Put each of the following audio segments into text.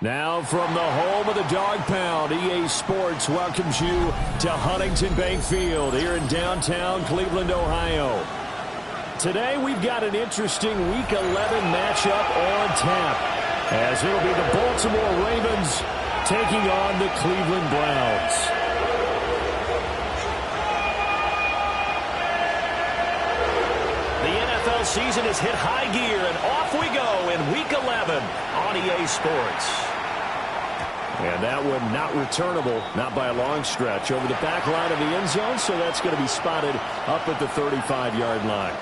Now from the home of the Dog Pound, EA Sports welcomes you to Huntington Bank Field here in downtown Cleveland, Ohio. Today we've got an interesting Week 11 matchup on tap, as it'll be the Baltimore Ravens taking on the Cleveland Browns. The NFL season has hit high gear, and off we go in Week 11 on EA Sports. And that one not returnable, not by a long stretch, over the back line of the end zone, so that's going to be spotted up at the 35-yard line.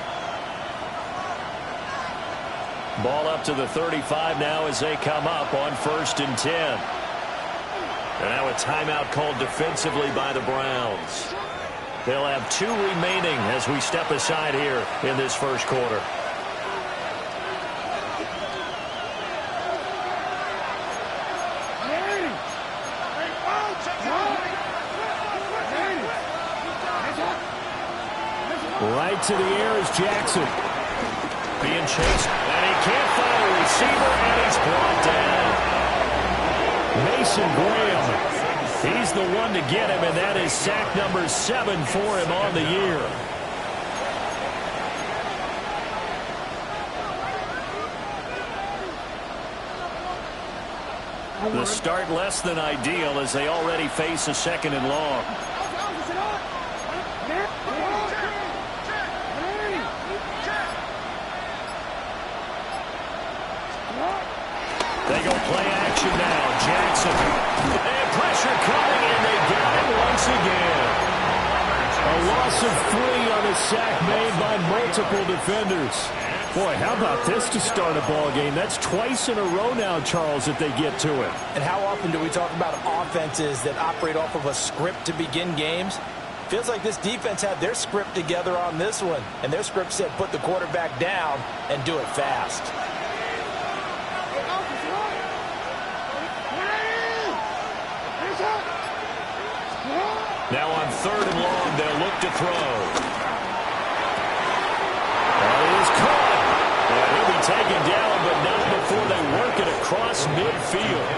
Ball up to the 35 now as they come up on 1st and 10. And now a timeout called defensively by the Browns. They'll have 2 remaining as we step aside here in this first quarter. Right to the air is Jackson. Being chased, and he can't find a receiver, and he's brought down. Mason Graham, he's the one to get him, and that is sack number 7 for him on the year. The start less than ideal as they already face a 2nd and long. They go play action now. Jackson. And pressure coming, and they get him once again. A loss of 3 on a sack made by multiple defenders. Boy, how about this to start a ball game? That's twice in a row now, Charles, that they get to it. And how often do we talk about offenses that operate off of a script to begin games? Feels like this defense had their script together on this one. And their script said put the quarterback down and do it fast. Now on 3rd and long, they'll look to throw. That is caught. And he'll be taken down, but not before they work it across midfield.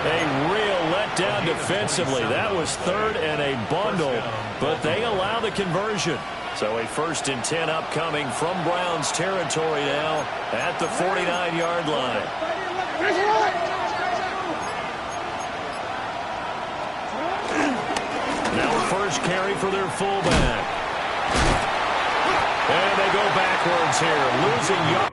A real letdown defensively. That was 3rd and a bundle, but they allow the conversion. So a 1st and 10 upcoming from Browns territory now at the 49-yard line. First carry for their fullback. And they go backwards here, losing yard.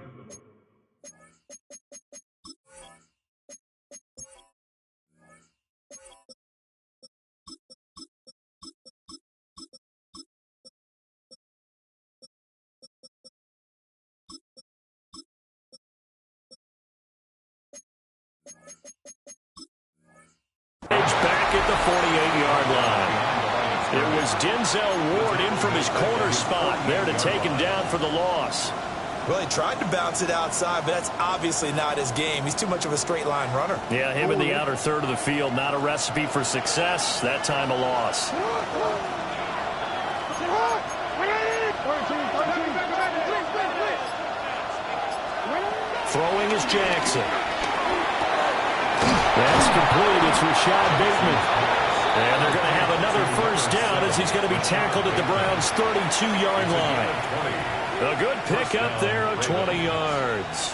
back at the 48-yard line. It was Denzel Ward in from his corner spot there to take him down for the loss. Well, he tried to bounce it outside, but that's obviously not his game. He's too much of a straight-line runner. Yeah, him in the outer third of the field, not a recipe for success. That time a loss. Throwing is Jackson. That's complete. It's Rashad Bateman. And they're going to have another first down as he's going to be tackled at the Browns' 32-yard line. A good pickup there of 20 yards.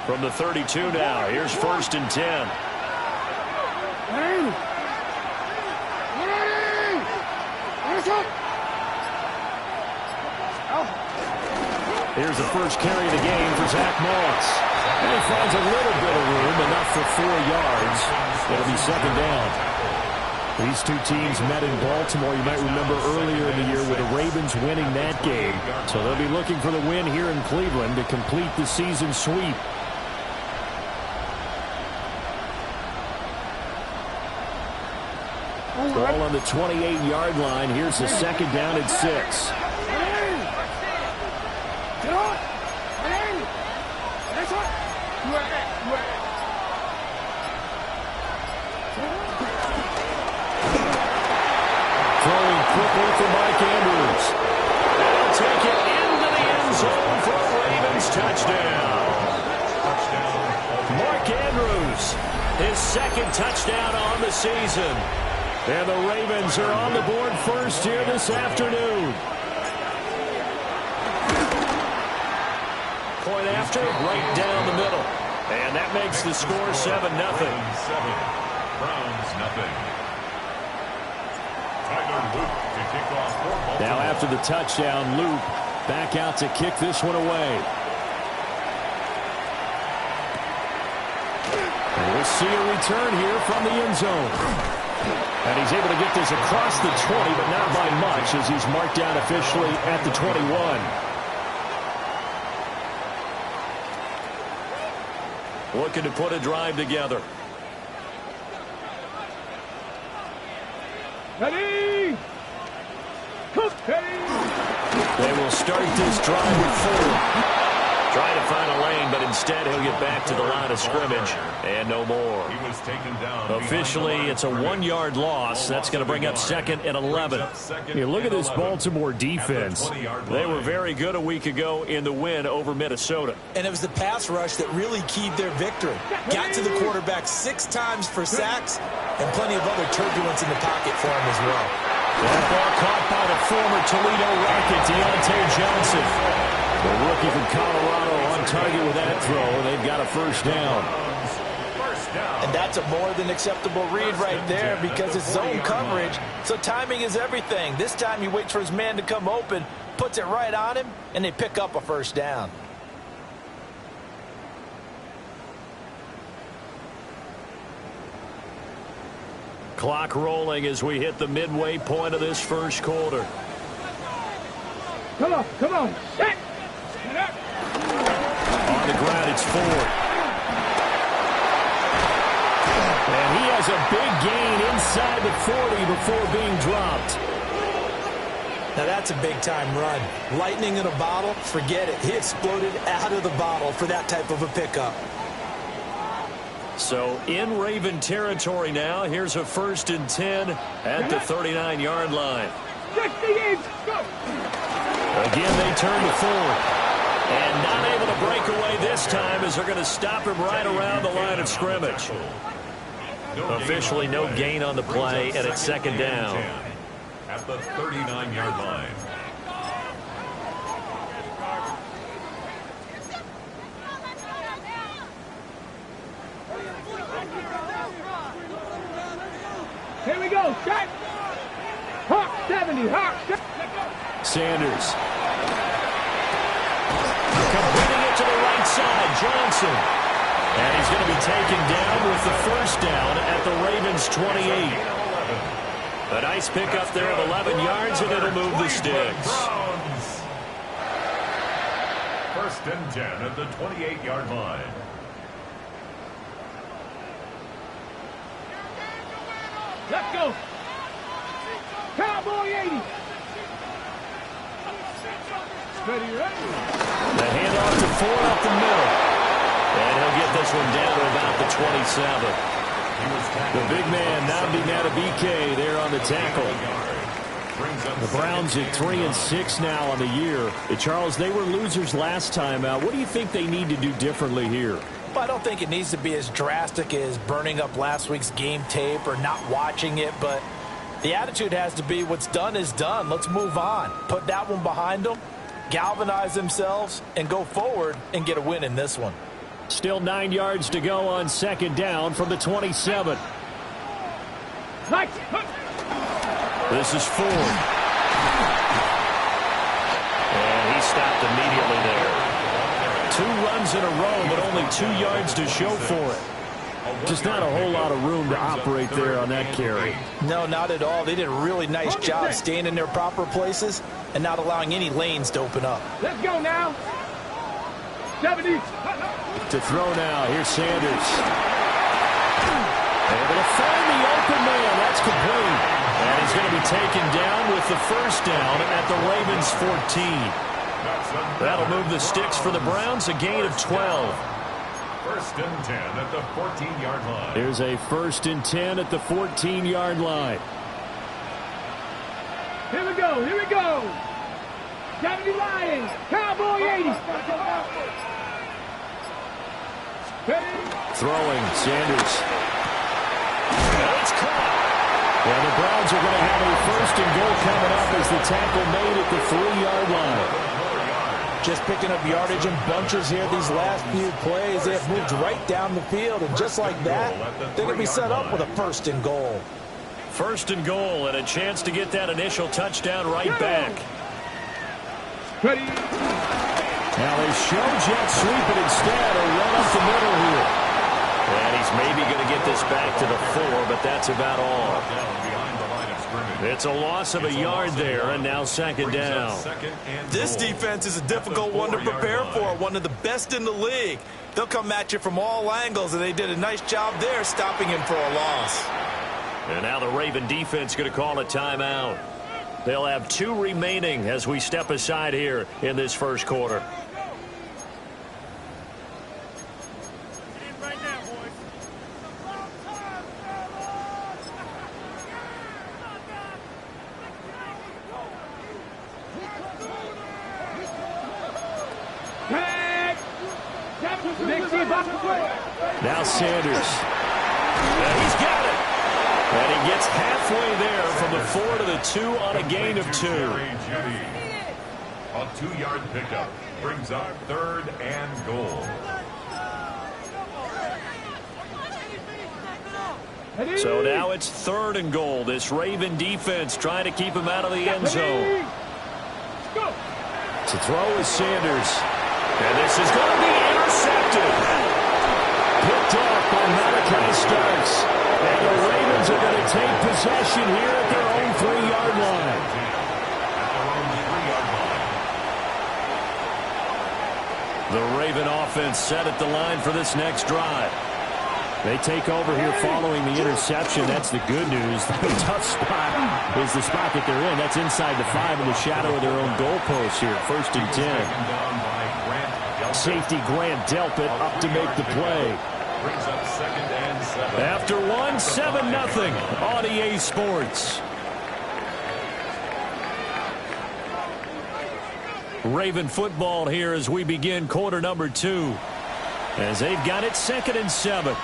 From the 32 now, here's 1st and 10. Here's the first carry of the game for Zach Moss. And he finds a little bit of room, enough for 4 yards. It'll be 2nd down. These two teams met in Baltimore, you might remember, earlier in the year with the Ravens winning that game. So they'll be looking for the win here in Cleveland to complete the season sweep. Ball on the 28-yard line. Here's the 2nd down and 6. Throwing quickly for Mike Andrews. They'll take it into the end zone for a Ravens touchdown. Mark Andrews, his 2nd touchdown on the season. And the Ravens are on the board first here this afternoon. Point after, right down the middle. And that makes the score 7-0. Browns nothing. Now after the touchdown, Luke back out to kick this one away. And we'll see a return here from the end zone. And he's able to get this across the 20, but not by much as he's marked down officially at the 21. Looking to put a drive together. Ready? They will start this drive with 4. Trying to find a lane, but instead he'll get back to the line of scrimmage. And no more. He was taken down. Officially, it's a 1-yard loss. That's going to bring up 2nd and 11. You look at this Baltimore defense. They were very good a week ago in the win over Minnesota. And it was the pass rush that really keyed their victory. Got to the quarterback 6 times for sacks and plenty of other turbulence in the pocket for him as well. That ball caught by the former Toledo Rocket, Deontay Johnson. The rookie from Colorado on target with that throw. They've got a first down. And that's a more than acceptable read right there because it's zone coverage, so timing is everything. This time he waits for his man to come open, puts it right on him, and they pick up a first down. Clock rolling as we hit the midway point of this first quarter. Come on, set. On the ground, it's Ford. And he has a big gain inside the 40 before being dropped. Now that's a big-time run. Lightning in a bottle, forget it. He exploded out of the bottle for that type of a pickup. So in Raven territory now, here's a 1st and 10 at the 39-yard line. Again, they turn to Ford. And not able to break away this time as they're going to stop him right around the line of scrimmage. Officially no gain on the play, and it's 2nd down. At the 39-yard line. Here we go, shot. Hawk 70, Hawk. Sanders. Completing it to the right side, Johnson. And he's going to be taken down with the first down at the Ravens' 28. A nice pickup there of 11 yards, and it'll move the sticks. 1st and 10 at the 28-yard line. Let's go. Cowboy 80. Ready, ready. The handoff to Ford up the middle. And he'll get this one down to about the 27. The big man, Nnamdi Madubuike, there on the tackle. The Browns at 3-6 now on the year. Charles, they were losers last time out. What do you think they need to do differently here? Well, I don't think it needs to be as drastic as burning up last week's game tape or not watching it, but the attitude has to be what's done is done. Let's move on. Put that one behind them, galvanize themselves, and go forward and get a win in this one. Still 9 yards to go on second down from the 27. Nice. This is Ford. And he stopped immediately there. 2 runs in a row, but only 2 yards to show for it. Just not a whole lot of room to operate there on that carry. No, not at all. They did a really nice job staying in their proper places and not allowing any lanes to open up. Let's go now. 70. To throw now. Here's Sanders. Able to find the open man. That's complete. And he's going to be taken down with the first down at the Ravens' 14. That'll move the sticks for the Browns, a gain of 12. First and 10 at the 14-yard line. Here's a 1st and 10 at the 14-yard line. Here we go. Here we go. 70 Lions. Cowboy 80. Throwing, Sanders. It's caught. And the Browns are going to have a 1st and goal coming up as the tackle made at the 3-yard line. Just picking up yardage in bunches here these last few plays. They have moved right down the field, and just like that, they're going to be set up with a 1st and goal. 1st and goal, and a chance to get that initial touchdown right back. Ready. Now they show jet sweep it instead, or run up the middle here. And he's maybe going to get this back to the 4, but that's about all. It's a loss of a yard there, and now second down. This defense is a difficult one to prepare for, one of the best in the league. They'll come at you from all angles, and they did a nice job there stopping him for a loss. And now the Raven defense going to call a timeout. They'll have 2 remaining as we step aside here in this first quarter. Now Sanders. And he's got it. And he gets halfway there from the 4 to the 2 on a gain of 2. A 2-yard pickup brings up 3rd and goal. So now it's 3rd and goal. This Raven defense trying to keep him out of the end zone. To throw is Sanders. And this is going to be intercepted. Picked off by Malachi Starks. And the Ravens are going to take possession here at their own 3-yard line. The Raven offense set at the line for this next drive. They take over here following the interception. That's the good news. The tough spot is the spot that they're in. That's inside the 5 in the shadow of their own goalpost here. 1st and 10. Safety Grant Delpit up to make the play. After 1, 7-0 on EA Sports. Raven football here as we begin quarter number 2. As they've got it 2nd and 7.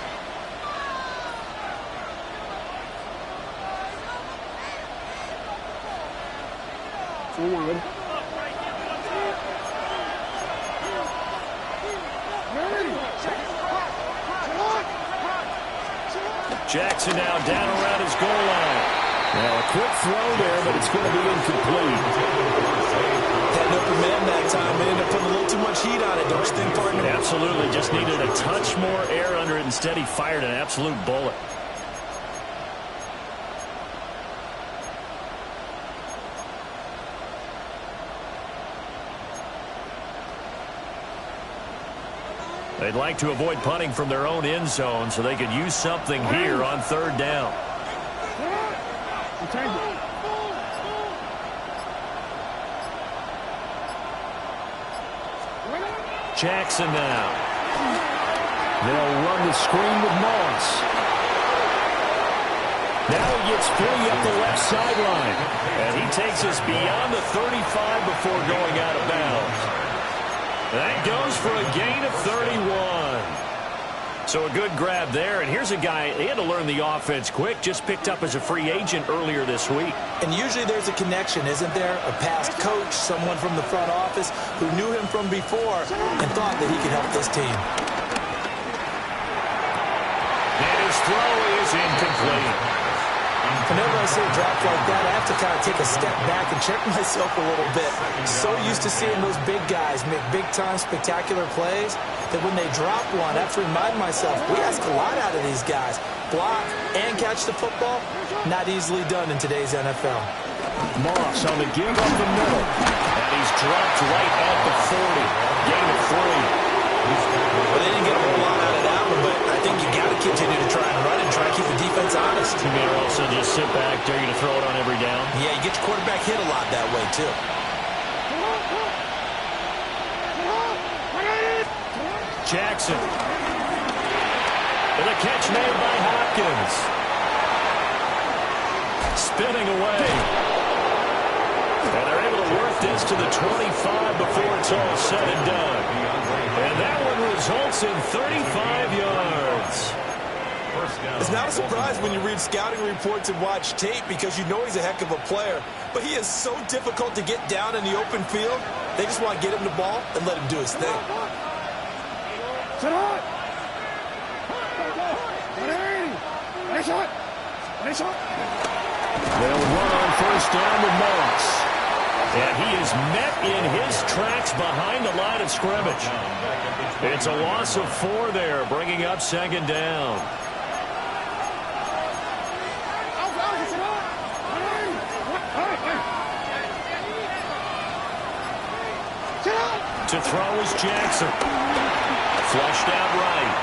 Jackson now down around his goal line. Now a quick throw there, but it's going to be incomplete. Had an open man that time. They ended up putting a little too much heat on it, don't you think, partner? Absolutely. Just needed a touch more air under it. Instead, he fired an absolute bullet. They'd like to avoid punting from their own end zone so they could use something here on 3rd down. Change it. Jackson now. They'll run the screen with Moss. Now he gets free up the left sideline. And he takes us beyond the 35 before going out of bounds. That goes for a gain of 31. So a good grab there. And here's a guy, he had to learn the offense quick, just picked up as a free agent earlier this week. And usually there's a connection, isn't there? A past coach, someone from the front office who knew him from before and thought that he could help this team. And his throw is incomplete. Whenever I see a drop like that, I have to kind of take a step back and check myself a little bit. So used to seeing those big guys make big-time spectacular plays that when they drop one, I have to remind myself, we ask a lot out of these guys. Block and catch the football, not easily done in today's NFL. Moss on the give up the middle. And he's dropped right at the 40. Gain of 3. Well, they didn't get a whole lot out of that one, but I think you got to continue to try and run and try to keep the defense honest. You may also just sit back, dare you to throw it on every down. Yeah, you get your quarterback hit a lot that way, too. Jackson. And a catch made by Hopkins. Spinning away. And they're able to work this to the 25 before it's all said and done. And that one results in 35 yards. It's not a surprise when you read scouting reports and watch tape because you know he's a heck of a player. But he is so difficult to get down in the open field. They just want to get him the ball and let him do his thing. They'll run on first down with Moss. And he is met in his tracks behind the line of scrimmage. It's a loss of 4 there, bringing up second down. To throw is Jackson. Flushed out right.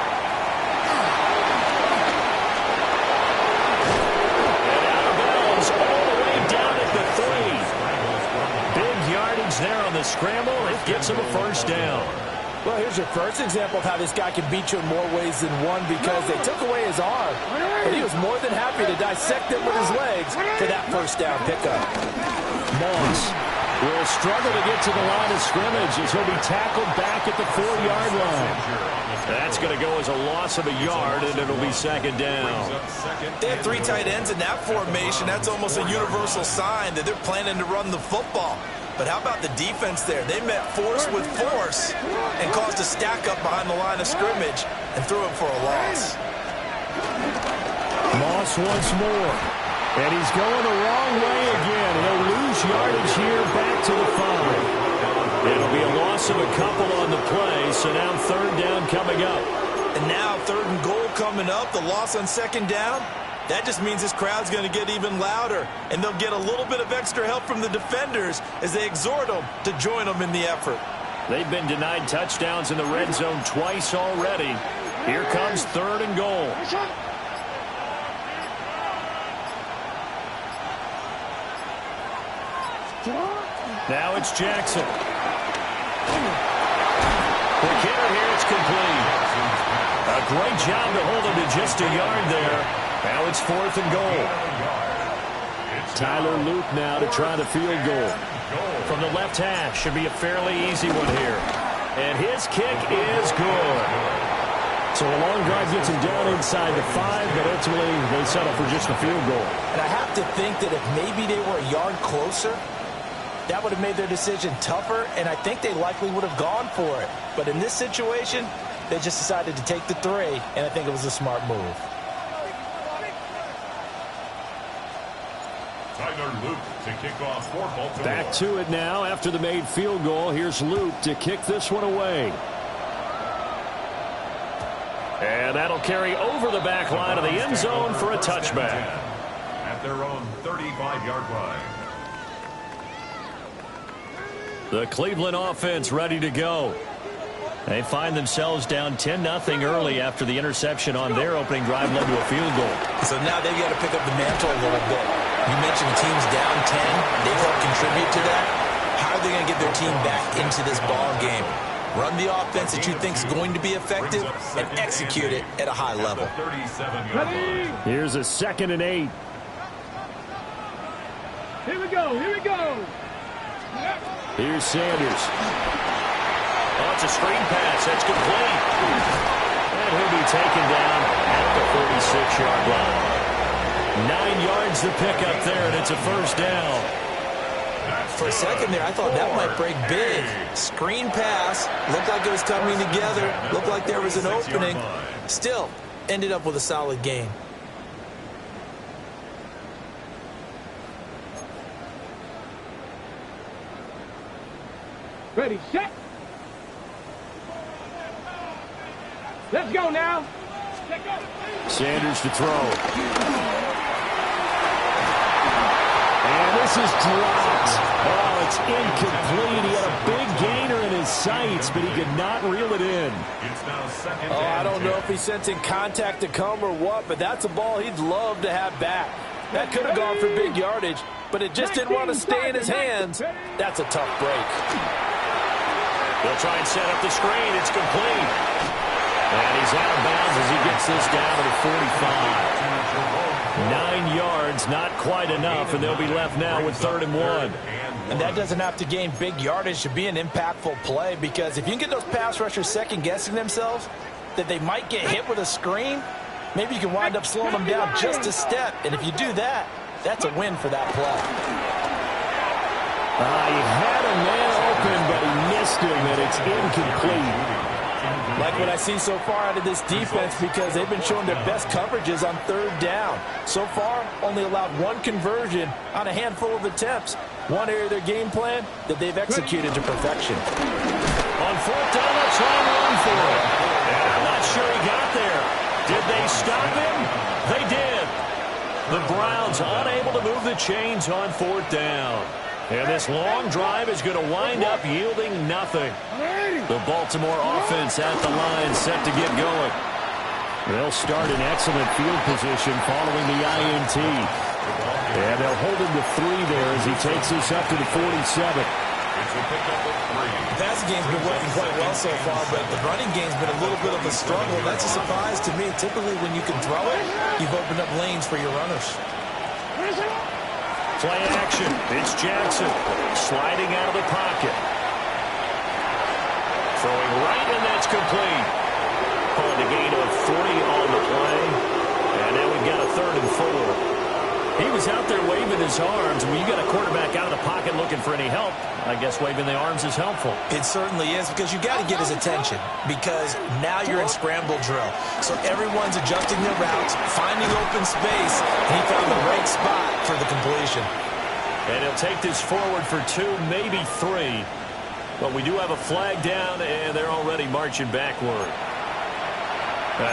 And out of bounds all the way down at the 3. Big yardage there on the scramble. It gets him a first down. Well, here's your first example of how this guy can beat you in more ways than one because they took away his arm. But he was more than happy to dissect it with his legs for that first down pickup. Moss will struggle to get to the line of scrimmage as he'll be tackled back at the 4-yard line. That's going to go as a loss of a yard, and it'll be second down. They have 3 tight ends in that formation. That's almost a universal sign that they're planning to run the football. But how about the defense there? They met force with force and caused a stack up behind the line of scrimmage and threw him for a loss. Moss once more. And he's going the wrong way again. He'll lose yardage here back to the 5. It'll be a loss of a couple on the play, so now third down coming up. And now 3rd and goal coming up, the loss on second down. That just means this crowd's going to get even louder, and they'll get a little bit of extra help from the defenders as they exhort them to join them in the effort. They've been denied touchdowns in the red zone twice already. Here comes 3rd and goal. Now it's Jackson. The kicker here, it's complete. A great job to hold him to just a yard there. Now it's 4th and goal. Tyler Luke now to try the field goal. From the left hash, should be a fairly easy one here. And his kick is good. So a long drive gets him down inside the 5, but ultimately they settle for just a field goal. And I have to think that if maybe they were a yard closer, that would have made their decision tougher, and I think they likely would have gone for it. But in this situation, they just decided to take the 3, and I think it was a smart move. Tyler Luke to kick off for Baltimore. Back to it now after the made field goal. Here's Luke to kick this one away. And that'll carry over the back line of the end zone for a touchback. At their own 35-yard line. The Cleveland offense ready to go. They find themselves down 10-0 early after the interception on their opening drive led to a field goal. So now they've got to pick up the mantle a little bit. You mentioned the team's down 10. They help contribute to that. How are they going to get their team back into this ball game? Run the offense that you think is going to be effective and execute it at a high level. Here's a 2nd and 8. Here we go. Here we go. Here's Sanders. Oh, it's a screen pass. That's complete. And he'll be taken down at the 46-yard line. 9 yards to pick up there, and it's a first down. For a second there, I thought that might break big. Screen pass. Looked like it was coming together. Looked like there was an opening. Still, ended up with a solid gain. Ready, set. Let's go now. Sanders to throw. And this is dropped. Oh, it's incomplete. He had a big gainer in his sights, but he could not reel it in. I don't know if he's sensing contact to come or what, but that's a ball he'd love to have back. That could have gone for big yardage, but it just didn't want to stay in his hands. That's a tough break. They'll try and set up the screen. It's complete. And he's out of bounds as he gets this down to the 45. 9 yards, not quite enough, and they'll be left now with 3rd and 1. And that doesn't have to gain big yardage to be an impactful play, because if you can get those pass rushers second-guessing themselves that they might get hit with a screen, maybe you can wind up slowing them down just a step. And if you do that, that's a win for that play. He had a man open, but he missed him, and it's incomplete. Like what I see so far out of this defense, because they've been showing their best coverages on 3rd down. So far, only allowed 1 conversion on a handful of attempts. One area of their game plan that they've executed to perfection. On 4th down, they'll try and run for it. And I'm not sure he got there. Did they stop him? They did. The Browns unable to move the chains on 4th down. And this long drive is going to wind up yielding nothing. The Baltimore offense at the line set to get going. They'll start in excellent field position following the INT. And they'll hold him to 3 there as he takes this up to the 47. The passing game's been working quite well so far, but the running game's been a little bit of a struggle. That's a surprise to me. Typically, when you can throw it, you've opened up lanes for your runners. Play action. It's Jackson sliding out of the pocket. Throwing right, and that's complete. Calling a gain of 40 on the play. And now we've got a 3rd and 4. He was out there waving his arms. When you got a quarterback out of the pocket looking for any help, I guess waving the arms is helpful. It certainly is, because you got to get his attention, because now you're in scramble drill. So everyone's adjusting their routes, finding open space, and he found the right spot for the completion. And he'll take this forward for 2, maybe 3. But we do have a flag down, and they're already marching backward.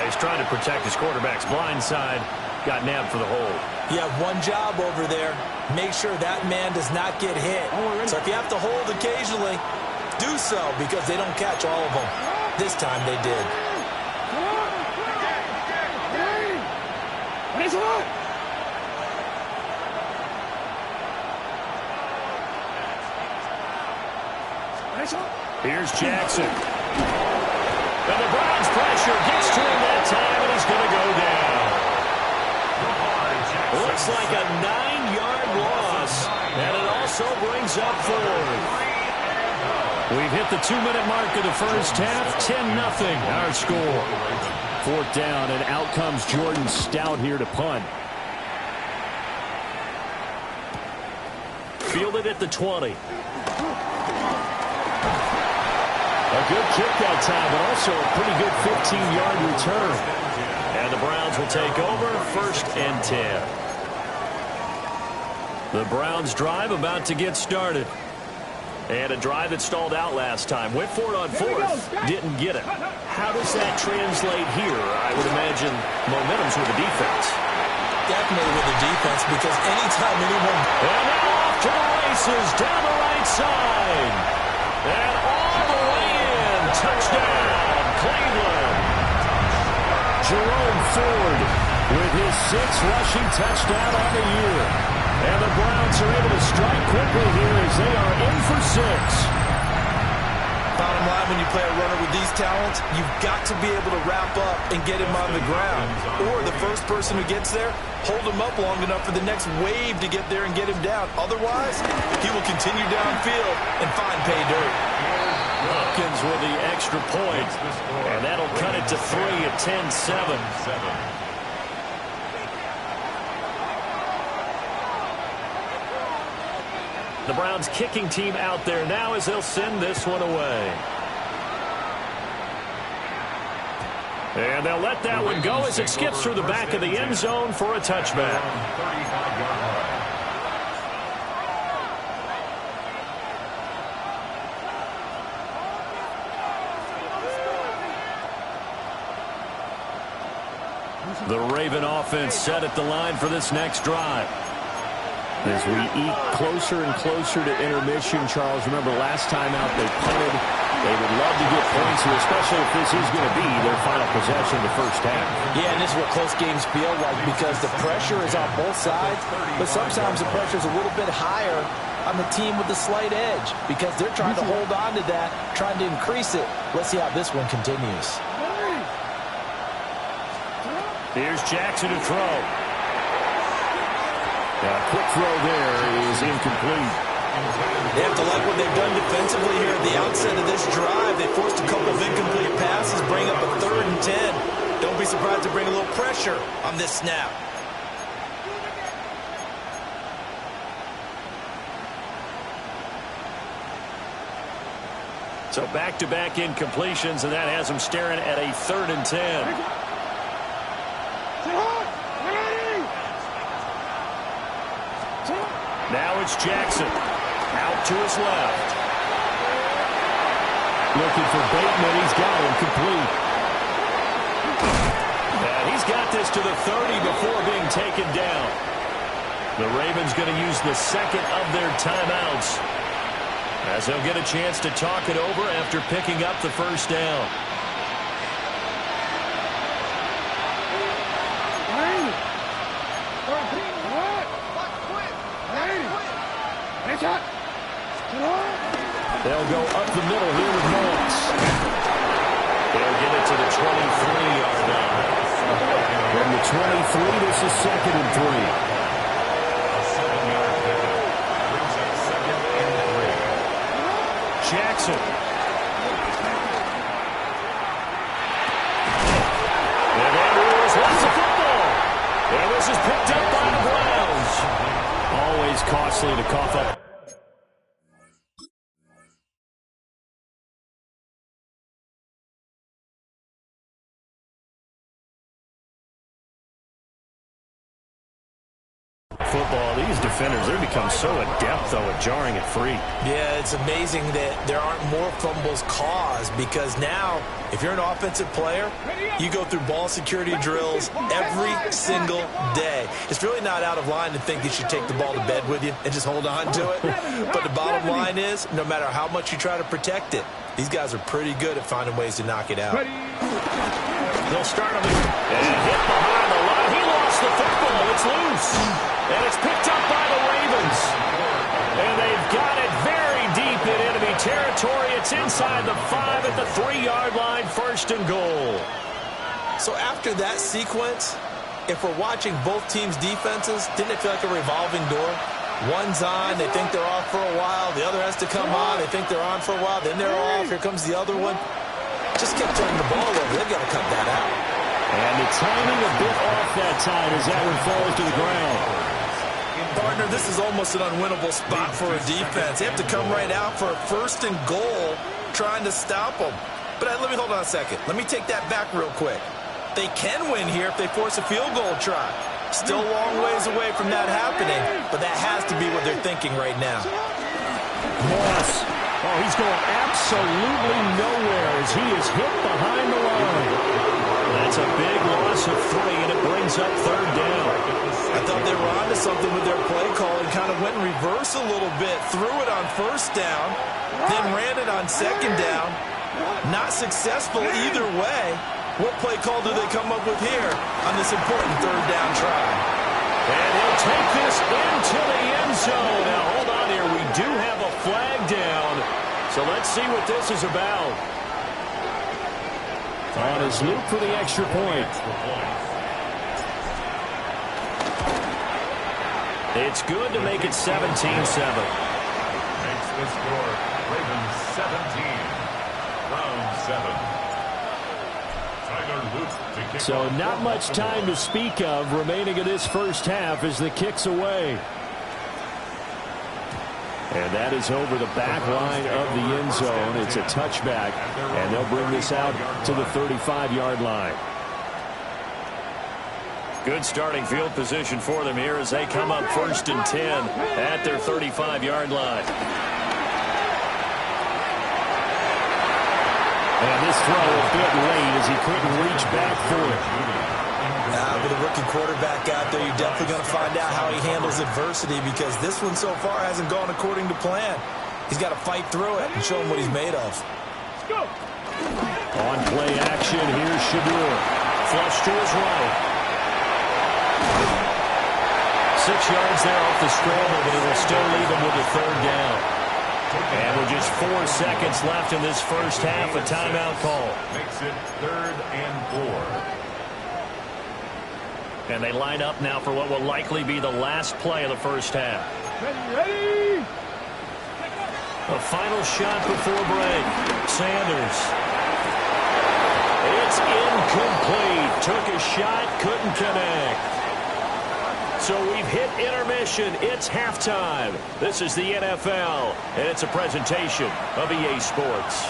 He's trying to protect his quarterback's blind side. Got nabbed for the hold. You have one job over there. Make sure that man does not get hit. So if you have to hold occasionally, do so, because they don't catch all of them. This time they did. Here's Jackson. And the Browns pressure gets to him that time, and he's going to go down. Looks like a 9-yard loss, and it also brings up 4th. We've hit the 2-minute mark of the first half. 10-0 our score. 4th down, and out comes Jordan Stout here to punt. Fielded at the 20. A good kick that time, but also a pretty good 15-yard return. And the Browns will take over 1st and 10. The Browns drive about to get started. And a drive that stalled out last time. Went for it on 4th, didn't get it. How does that translate here? I would imagine momentum's with the defense. Definitely with the defense, because anytime anyone... And now off to the races down the right side. And all the way in. Touchdown, Cleveland. Jerome Ford with his 6th rushing touchdown on the year. And Giants are able to strike quickly here as they are in for 6. Bottom line, when you play a runner with these talents, you've got to be able to wrap up and get him on the ground. Or the first person who gets there, hold him up long enough for the next wave to get there and get him down. Otherwise, he will continue downfield and find pay dirt. Hopkins with the extra point, and that'll cut it to 3 at 10-7. The Browns kicking team out there now as they'll send this one away. And they'll let that one go as it skips through the back of the end zone for a touchback. The Raven offense set at the line for this next drive. As we eat closer and closer to intermission, Charles, remember last time out they punted. They would love to get points here, especially if this is going to be their final possession of the first half. Yeah, and this is what close games feel like because the pressure is on both sides, but sometimes the pressure is a little bit higher on the team with the slight edge because they're trying to hold on to that, trying to increase it. Let's see how this one continues. Here's Jackson to throw. A quick throw there is incomplete. They have to like what they've done defensively here at the outset of this drive. They forced a couple of incomplete passes, bring up a 3rd and 10. Don't be surprised to bring a little pressure on this snap. So back-to-back incompletions, and that has them staring at a 3rd and 10. Now it's Jackson. Out to his left. Looking for Bateman. He's got him complete. And he's got this to the 30 before being taken down. The Ravens going to use the second of their timeouts as they'll get a chance to talk it over after picking up the first down. They'll go up the middle here with Moss. They'll get it to the 23-yard line. From the 23, this is 2nd and 3. Jackson. And Andrews wants the football. And this is picked up by the Browns. Always costly to cough up. Football, these defenders, they've become so adept, though, at jarring it free. Yeah, it's amazing that there aren't more fumbles caused because now, if you're an offensive player, you go through ball security drills every single day. It's really not out of line to think you should take the ball to bed with you and just hold on to it. But the bottom line is, no matter how much you try to protect it, these guys are pretty good at finding ways to knock it out. They'll start him and hit behind the line. He lost the football. It's loose. And it's picked up by the Ravens. And they've got it very deep in enemy territory. It's inside the 5 at the 3-yard line, 1st and goal. So after that sequence, if we're watching both teams' defenses, didn't it feel like a revolving door? One's on, they think they're off for a while. The other has to come on, they think they're on for a while. Then they're off, here comes the other one. Just kept turning the ball over. They've got to cut that out. And the timing a bit off that time as that one falls to the ground. Partner, this is almost an unwinnable spot for a defense. They have to come right out for a 1st and goal trying to stop them. But let me hold on a second. Let me take that back real quick. They can win here if they force a field goal try. Still a long ways away from that happening, but that has to be what they're thinking right now. Moss. Oh, he's going absolutely nowhere as he is hit behind the line. That's a big loss of 3, and it brings up 3rd down. I thought they were onto something with their play call and kind of went in reverse a little bit. Threw it on 1st down, then ran it on 2nd down. Not successful either way. What play call do they come up with here on this important 3rd down try? And he'll take this into the end zone. So let's see what this is about. On his loop for the extra point. It's good to make it 17-7. Makes the score Ravens 17. Round 7. So not much time to speak of remaining in this first half as the kick's away. And that is over the back line of the end zone. It's a touchback, and they'll bring this out to the 35-yard line. Good starting field position for them here as they come up 1st and 10 at their 35-yard line. And this throw a bit late as he couldn't reach back for it. With a rookie quarterback out there, you're definitely going to find out how he handles adversity because this one so far hasn't gone according to plan. He's got to fight through it and show him what he's made of. On play action, here's Shadur. Flush to his right. 6 yards there off the scramble, but it'll still leave him with a 3rd down. And with just 4 seconds left in this first half, a timeout call. Makes it 3rd and 4. And they line up now for what will likely be the last play of the first half. Ready. A final shot before break. Sanders. It's incomplete. Took a shot, couldn't connect. So we've hit intermission. It's halftime. This is the NFL, and it's a presentation of EA Sports.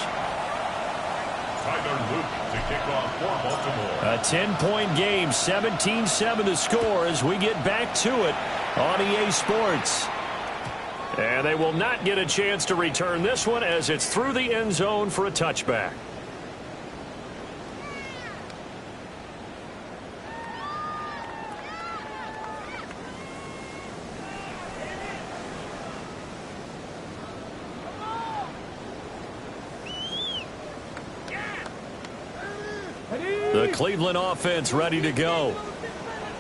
Tyler Luke to kick off for Baltimore. A 10-point game, 17-7 the score as we get back to it on EA Sports. And they will not get a chance to return this one as it's through the end zone for a touchback. The Cleveland offense ready to go.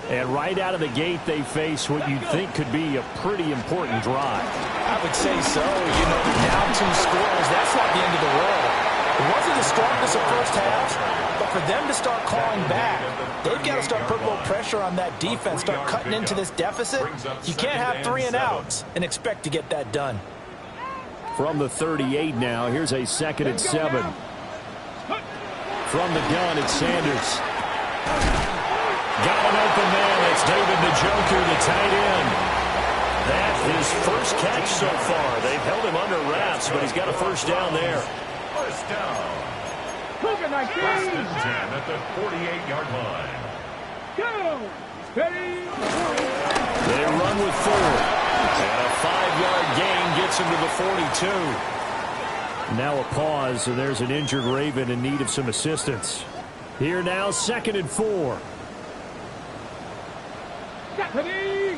And right out of the gate, they face what you'd think could be a pretty important drive. I would say so. You know, they're down 2 scores. That's not the end of the world. It wasn't the strongest of first half, but for them to start clawing back, they've got to start putting a little pressure on that defense, start cutting into this deficit. You can't have 3 and outs and expect to get that done. From the 38 now, here's a 2nd and 7. From the gun, it's Sanders. Got an open man. It's David Njoku, the tight end. That is first catch so far. They've held him under wraps, but he's got a first down there. First down. Moving like 1st and 10 at the 48-yard line. Go. Ready. They run with 4. And a 5-yard gain gets him to the 42. Now a pause, and there's an injured Raven in need of some assistance. Here now, 2nd and 4. Ready.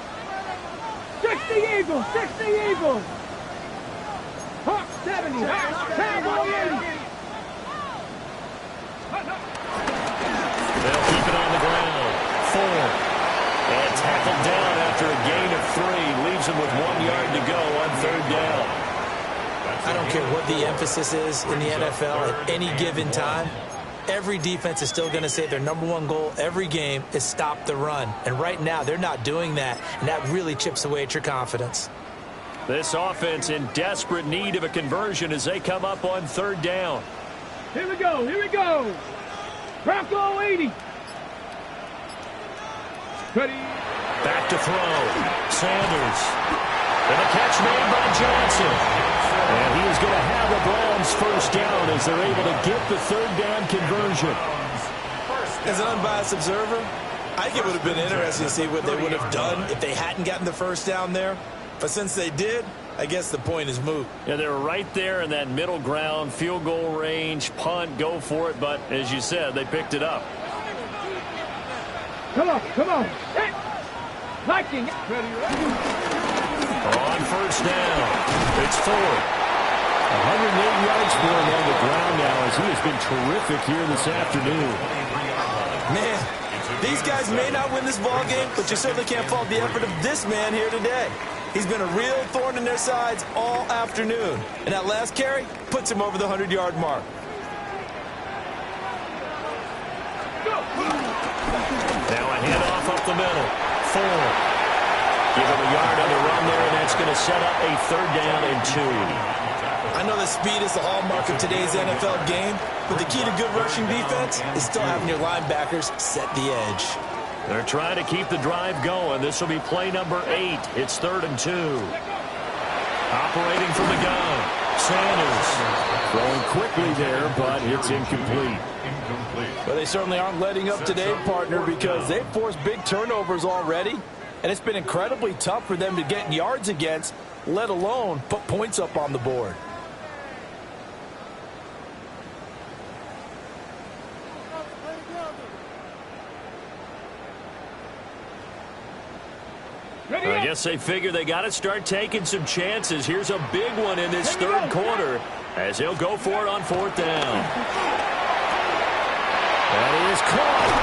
60 Eagles. 60 Eagles. Hawk 70. Cowboy 80. They'll keep it on the ground. 4. And tackled down after a gain of 3. Leaves him with 1 yard to go on 3rd down. I don't care what the emphasis is in the NFL at any given time. Every defense is still going to say their #1 goal every game is stop the run. And right now, they're not doing that, and that really chips away at your confidence. This offense in desperate need of a conversion as they come up on 3rd down. Here we go. Here we go. Bronco 80. Ready. Back to throw. Sanders. And a catch made by Johnson. And he is going to have the Browns first down as they're able to get the 3rd down conversion. As an unbiased observer, I think it would have been interesting to see what they would have done if they hadn't gotten the first down there. But since they did, I guess the point is moot. Yeah, they were right there in that middle ground, field goal range, punt, go for it. But as you said, they picked it up. Come on. Come on. Hey. Viking. Ready. On first down, it's 4. 108 yards for him on the ground now as he has been terrific here this afternoon. Man, these guys may not win this ball game, but you certainly can't fault the effort of this man here today. He's been a real thorn in their sides all afternoon. And that last carry puts him over the 100-yard mark. Now a handoff up the middle. 4. Give him a yard on the run there, and that's going to set up a 3rd down and 2. I know that speed is the hallmark of today's NFL game, but the key to good rushing defense is still having your linebackers set the edge. They're trying to keep the drive going. This will be play number 8. It's 3rd and 2. Operating from the gun. Sanders. Throwing quickly there, but it's incomplete. Well, they certainly aren't letting up today, partner, because they've forced big turnovers already, and it's been incredibly tough for them to get yards against, let alone put points up on the board. I guess they figure they got to start taking some chances. Here's a big one in this 3rd quarter as he'll go for it on 4th down. That is caught.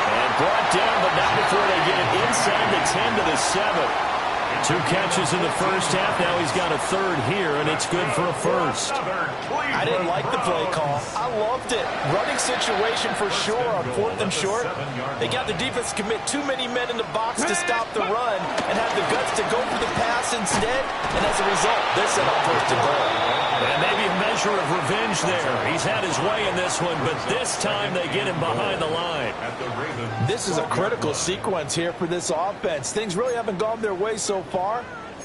And brought down, but not before they get it inside the 10 to the 7. 2 catches in the first half. Now he's got a 3rd here, and it's good for a 1st. I didn't like the play call. I loved it. Running situation for sure on 4th and short. They got the defense to commit too many men in the box to stop the run and have the guts to go for the pass instead. And as a result, they're set up 1st and goal. And maybe a measure of revenge there. He's had his way in this one, but this time they get him behind the line. This is a critical sequence here for this offense. Things really haven't gone their way so far.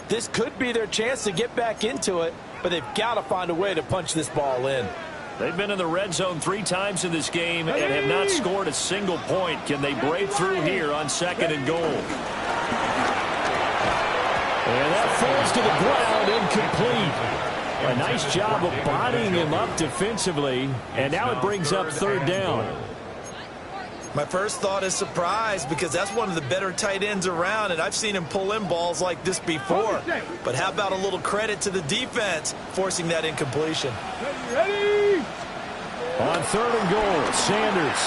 This could be their chance to get back into it, but they've got to find a way to punch this ball in. They've been in the red zone 3 times in this game and have not scored a single point. Can they break through here on 2nd and goal? And that falls to the ground, incomplete. A nice job of bodying him up defensively, and now it brings up 3rd down. My first thought is surprise, because that's one of the better tight ends around, and I've seen him pull in balls like this before. But how about a little credit to the defense forcing that incompletion? Ready? On 3rd and goal, Sanders.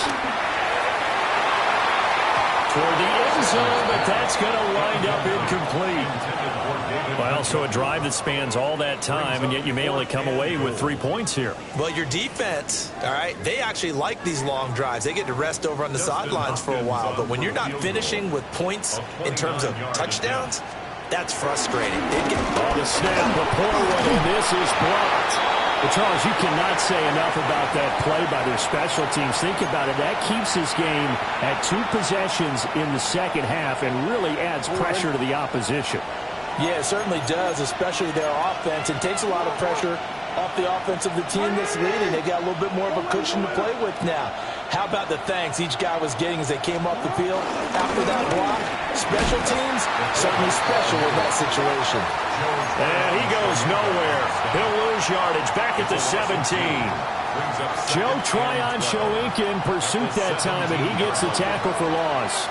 Toward the end zone, but that's going to wind up incomplete. Well, so a drive that spans all that time, and yet you may only come away with 3 points here. Well, your defense, all right, they actually like these long drives. They get to rest over on the sidelines for a while. But when you're not finishing with points in terms of touchdowns, that's frustrating. On the snap, a poor one, and this is blocked. Well, Charles, you cannot say enough about that play by their special teams. Think about it. That keeps this game at 2 possessions in the second half and really adds pressure to the opposition. Yeah, it certainly does, especially their offense. It takes a lot of pressure off the offense of the team that's leading. They got a little bit more of a cushion to play with now. How about the thanks each guy was getting as they came off the field after that block? Special teams, certainly special in that situation. And he goes nowhere. He'll lose yardage back at the 17. Joe Tryon Shoink in pursuit that time, and he gets the tackle for loss.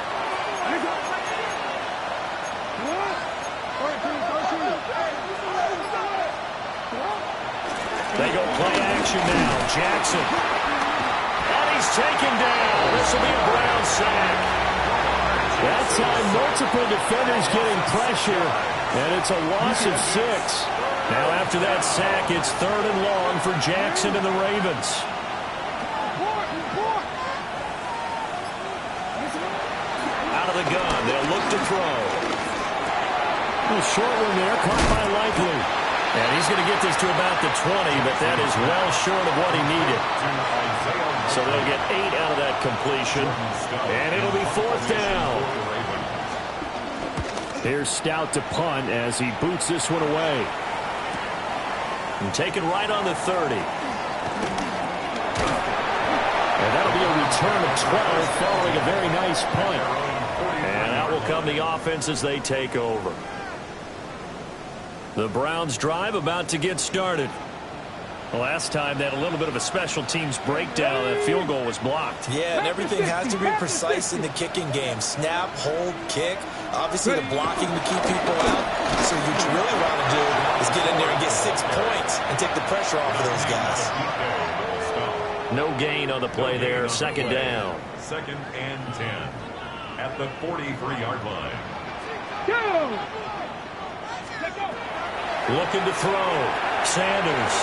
They go play action now. Jackson. And he's taken down. This will be a Brown sack. That time, multiple defenders getting pressure, and it's a loss of 6. Now after that sack, it's 3rd and long for Jackson and the Ravens. Out of the gun, they'll look to throw. A short one there, caught by Likely. And he's going to get this to about the 20, but that is well short of what he needed. So they'll get 8 out of that completion, and it'll be 4th down. Here's Stout to punt as he boots this one away. And taken right on the 30. And that'll be a return of 12 following a very nice punt. And out will come the offense as they take over. The Browns drive about to get started. The last time they had a little bit of a special teams breakdown. That field goal was blocked. Yeah, and everything has to be precise in the kicking game. Snap, hold, kick. Obviously the blocking to keep people out. So what you really want to do is get in there and get 6 points and take the pressure off of those guys. No gain on the play there. 2nd down. 2nd and 10 at the 43-yard line. Go! Looking to throw. Sanders.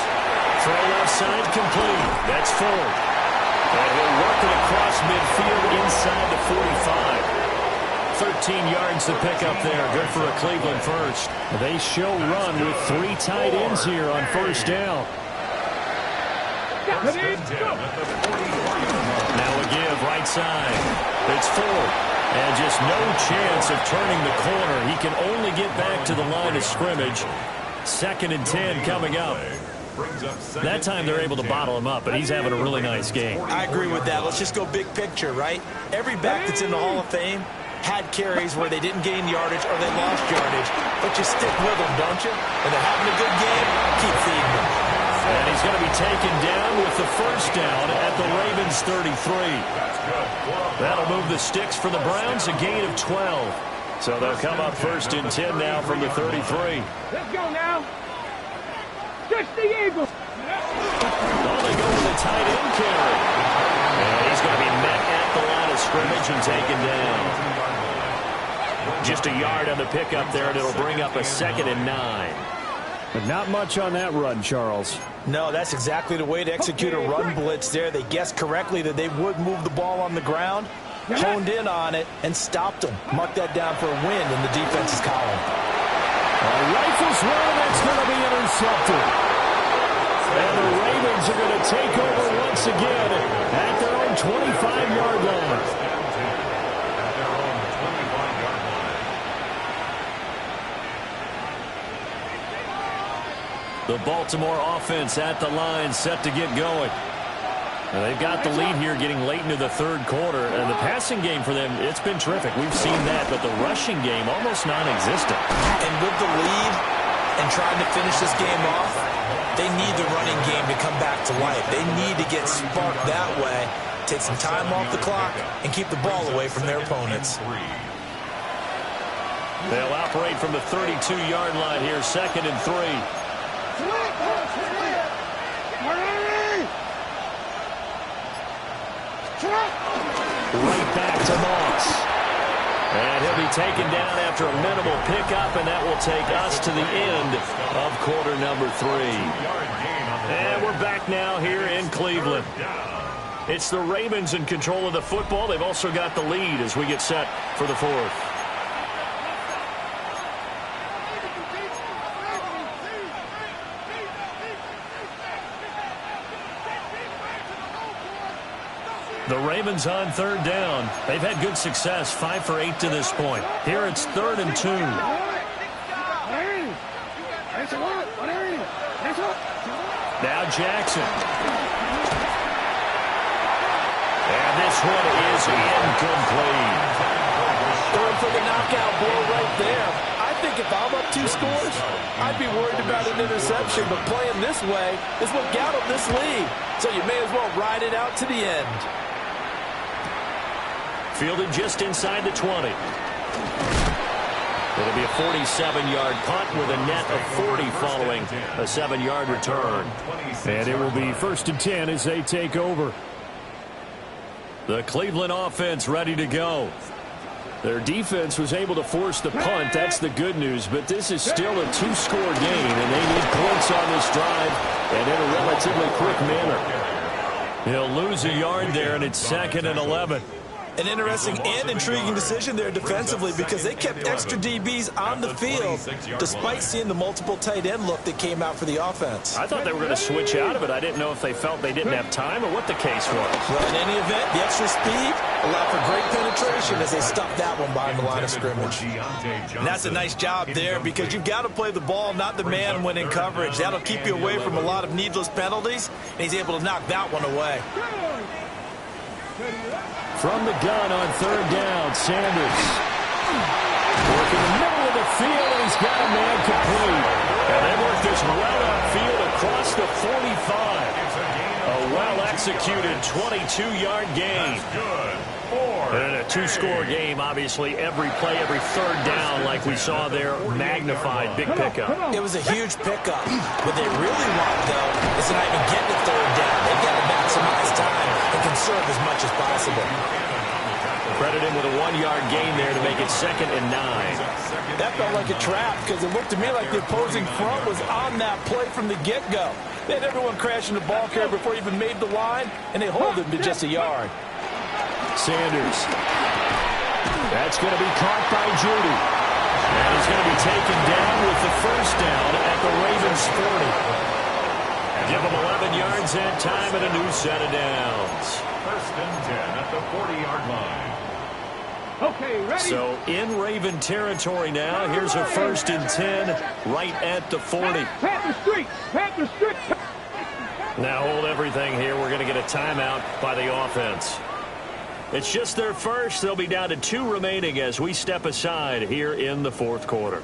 Throw left side complete. That's full. And he'll work it across midfield inside the 45. 13 yards to pick up there. Good for a Cleveland first. They show run with 3 tight ends here on first down. First and 10 at the 40. Now a give right side. It's full. And just no chance of turning the corner. He can only get back to the line of scrimmage. 2nd and 10 coming up. That time they're able to bottle him up, but he's having a really nice game. I agree with that. Let's just go big picture, right? Every back that's in the Hall of Fame had carries where they didn't gain yardage or they lost yardage, but you stick with them, don't you? And they're having a good game, keep feeding them. And he's going to be taken down with the first down at the Ravens 33. That'll move the sticks for the Browns, a gain of 12. So they'll come up 1st and 10 now from the 33. Let's go now. Touch the Eagles. Oh, they go with a tight end carry. And he's going to be met at the line of scrimmage and taken down. Just a yard on the pickup there, and it'll bring up a 2nd and 9. But not much on that run, Charles. No, that's exactly the way to execute a run blitz there. They guessed correctly that they would move the ball on the ground, honed in on it, and stopped them. Mark that down for a win in the defense's column. Rifles run, that's going to be intercepted. And the Ravens are going to take over once again at their own 25-yard line. The Baltimore offense at the line, set to get going. Now they've got the lead here getting late into the 3rd quarter. And the passing game for them, it's been terrific. We've seen that, but the rushing game almost non-existent. And with the lead and trying to finish this game off, they need the running game to come back to life. They need to get sparked that way, take some time off the clock, and keep the ball away from their opponents. They'll operate from the 32-yard line here, 2nd and 3. Right back to Moss. And he'll be taken down after a minimal pickup, and that will take us to the end of quarter number 3. And we're back now here in Cleveland. It's the Ravens in control of the football. They've also got the lead as we get set for the 4th. The Ravens on 3rd down. They've had good success, 5 for 8 to this point. Here it's 3rd and 2. Now Jackson. And this one is incomplete. Going for the knockout blow right there. I think if I'm up 2 scores, I'd be worried about an interception, but playing this way is what got them this lead. So you may as well ride it out to the end. Fielded just inside the 20. It'll be a 47-yard punt with a net of 40 following a 7-yard return. And it will be 1st and 10 as they take over. The Cleveland offense ready to go. Their defense was able to force the punt. That's the good news. But this is still a 2-score game, and they need points on this drive and in a relatively quick manner. He'll lose a yard there, and it's 2nd and 11. An interesting and intriguing decision there defensively because they kept extra DBs on the field despite seeing the multiple tight end look that came out for the offense. I thought they were going to switch out of it. I didn't know if they felt they didn't have time or what the case was. Well, in any event, the extra speed allowed for great penetration as they stuffed that one behind the line of scrimmage. And that's a nice job there because you've got to play the ball, not the man when in coverage. That'll keep you away from a lot of needless penalties, and he's able to knock that one away. From the gun on 3rd down, Sanders. Working the middle of the field, and he's got a man complete. And they work this well upfield across the 45. A well-executed 22-yard gain. And a 2-score game, obviously, every play, every 3rd down, like we saw there, magnified, big pickup. It was a huge pickup. What they really want, though, is to not even get to 3rd down. They've got to maximize time and conserve as much as possible. Credit him with a 1-yard gain there to make it 2nd and 9. That felt like a trap because it looked to me like the opposing front was on that play from the get-go. They had everyone crashing the ball carrier before he even made the line, and they hold him to just a yard. Sanders. That's going to be caught by Judy. And he's going to be taken down with the first down at the Ravens 40. Give him 11 yards that time and a new set of downs. 1st and 10 at the 40-yard line. Okay, ready? So in Raven territory now. Here's a 1st and 10 right at the 40. Panther Street! Panther Street! Now hold everything here. We're going to get a timeout by the offense. It's just their first. They'll be down to 2 remaining as we step aside here in the 4th quarter.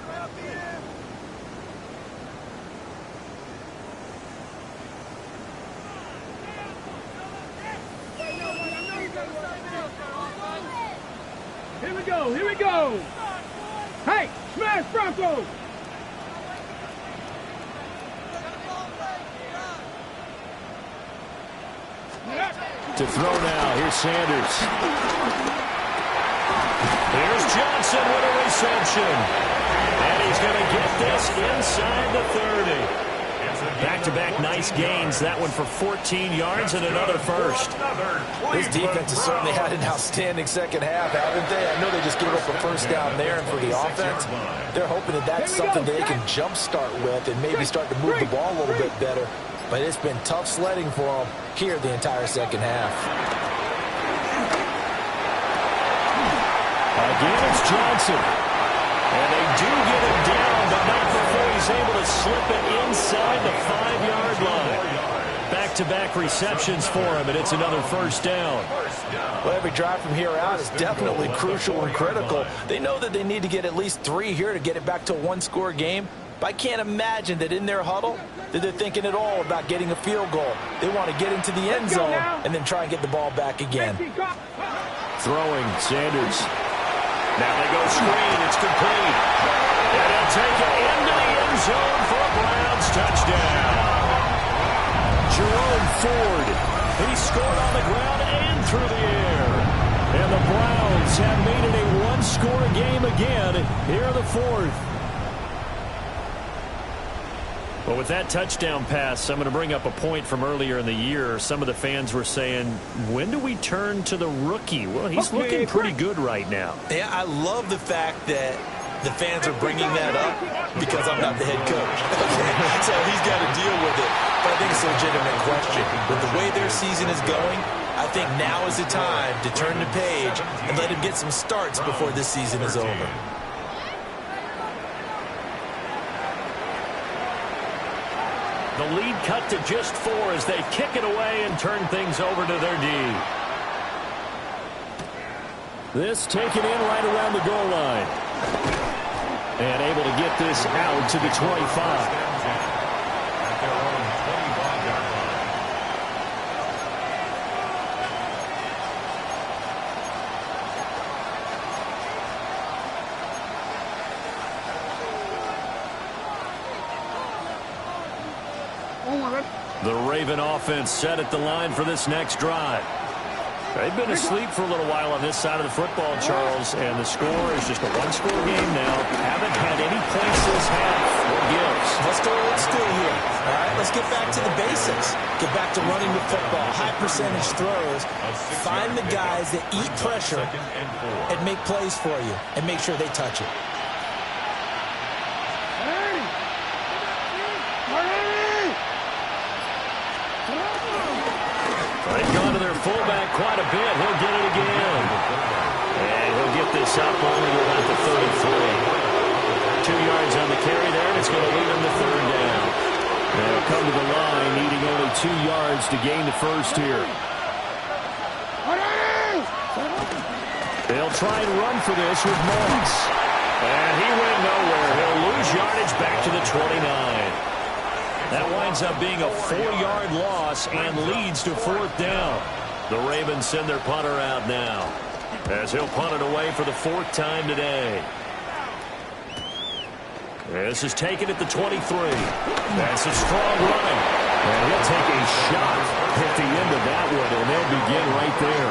Here we go, here we go! Hey, smash Bronco! To throw now, here's Sanders. Here's Johnson with a reception. And he's going to get this inside the 30. Back-to-back nice gains. That one for 14 yards and another first. This defense has certainly had an outstanding second half, haven't they? I know they just gave up a first down there, and for the offense, they're hoping that that's something that they can jumpstart with and maybe start to move the ball a little bit better. But it's been tough sledding for them here the entire second half. Again, it's Johnson. And they do get him down, but not before he's able to slip it inside the 5-yard line. Back-to-back receptions for him, and it's another first down. Well, every drive from here out is definitely crucial and critical. They know that they need to get at least 3 here to get it back to a 1-score game. But I can't imagine that in their huddle that they're thinking at all about getting a field goal. They want to get into the end zone and then try and get the ball back again. Throwing, Sanders. Now they go screen. It's complete. And they'll take it into the end zone for a Browns touchdown. Jerome Ford. He scored on the ground and through the air. And the Browns have made it a 1-score game again here in the 4th. Well, with that touchdown pass, I'm going to bring up a point from earlier in the year. Some of the fans were saying, when do we turn to the rookie? Well, he's looking pretty good right now. Yeah, I love the fact that the fans are bringing that up because I'm not the head coach. So he's got to deal with it. But I think it's a legitimate question. With the way their season is going, I think now is the time to turn the page and let him get some starts before this season is over. The lead cut to just 4 as they kick it away and turn things over to their D. This taken in right around the goal line. And able to get this out to the 25. The Raven offense set at the line for this next drive. They've been asleep for a little while on this side of the football, Charles, and the score is just a 1-score game now. Haven't had any points this half. What gives? Let's go old school here. All right, let's get back to the basics. Get back to running the football, high percentage throws. Find the guys that eat pressure and make plays for you and make sure they touch it. They've gone to their fullback quite a bit. He'll get it again. And he'll get this up only about the 33. 2 yards on the carry there, and it's going to lead him to 3rd down. They'll come to the line, needing only 2 yards to gain the first here. They'll try and run for this with Moss. And he went nowhere. He'll lose yardage back to the 29. That winds up being a 4-yard loss and leads to 4th down. The Ravens send their punter out now as he'll punt it away for the 4th time today. This is taken at the 23. That's a strong run. And he'll take a shot at the end of that one, and they'll begin right there.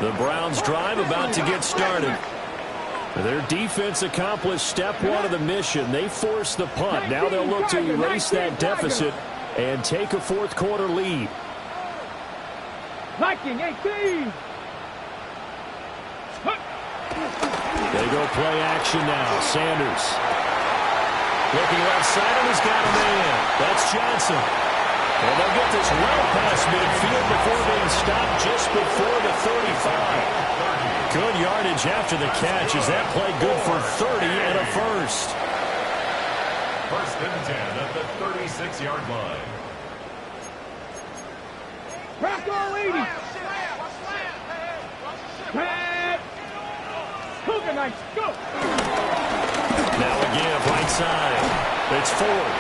The Browns drive about to get started. Their defense accomplished step one of the mission. They forced the punt. Now they'll look to erase that deficit and take a fourth quarter lead. Viking 18. They go play action now. Sanders. Looking left side, and he's got a man. That's Johnson. And they'll get this well past midfield before being stopped just before the 35. Good yardage after the catch. Is that play good for 30 and a first? First and 10 at the 36-yard line. Crack all 80. Pat. Cougar nice. Go. Now again, right side. It's Ford.